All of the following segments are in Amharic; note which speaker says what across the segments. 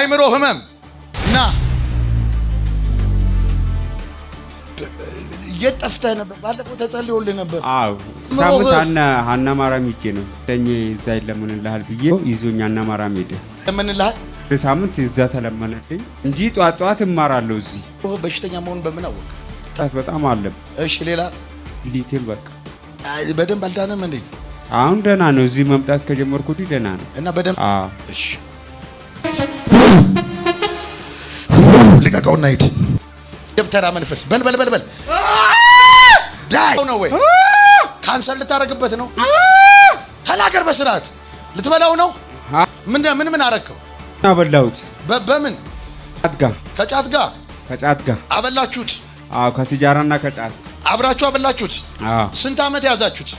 Speaker 1: የአይምሮ ህመም እና የጠፍተህ ነበር ባለፈው ተጸልዮልህ ነበር
Speaker 2: አዎ ሳምንት ሀና ማርያም ሂጄ ነው ደኝ እዛ ይለምንልሃል ብዬ ይዞኝ ሀና ማርያም ሄደ
Speaker 1: ለምንልሃል
Speaker 2: በሳምንት እዛ ተለመነልኝ እንጂ ጧት እማራለሁ እዚህ
Speaker 1: በሽተኛ መሆን በምን አወቅ
Speaker 2: በጣም አለ
Speaker 1: እሺ ሌላ
Speaker 2: ሊቴል በቃ
Speaker 1: በደንብ አልዳነም እንዴ
Speaker 2: አሁን ደህና ነው እዚህ መምጣት ከጀመርኩት ደህና ነው
Speaker 1: እና በደንብ
Speaker 2: እሺ
Speaker 1: ልቀቀውና ሂድ ደብተራ መንፈስ በል ዳይ ነው ወይ ካንሰር ልታረግበት ነው ተናገር በስርዓት ልትበላው ነው ምን አረከው
Speaker 2: አበላሁት
Speaker 1: በምን ከጫት ጋር አበላችሁት
Speaker 2: ከሲጃራና ከጫት
Speaker 1: አብራችሁ አበላችሁት ስንት አመት ያዛችሁት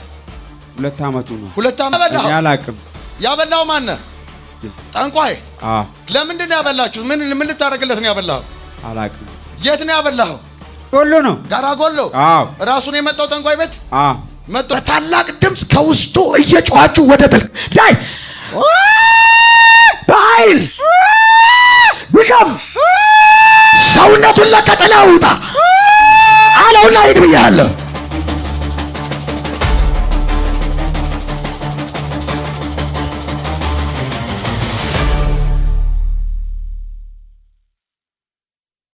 Speaker 2: 2 አመቱ ነው
Speaker 1: 2 አመት አበላው
Speaker 2: ያላቅም
Speaker 1: ያበላው ማን ነው ጠንቋይ ለምንድን ነው ያበላችሁት ምን ልታረግለት ነው ያበላው
Speaker 2: አላቅም
Speaker 1: የት ነው ያበላው
Speaker 2: ጎሎ ነው
Speaker 1: ጋራ ጎሎ ራሱን የመጣው ጠንቋይ ቤት መጣ ታላቅ ድምጽ ከውስጡ እየጮኻችሁ ወደ ላይ ባይል ብሻም ሰውነቱን ለቀጠለው ውጣ አለውና ሂድ ብያለሁ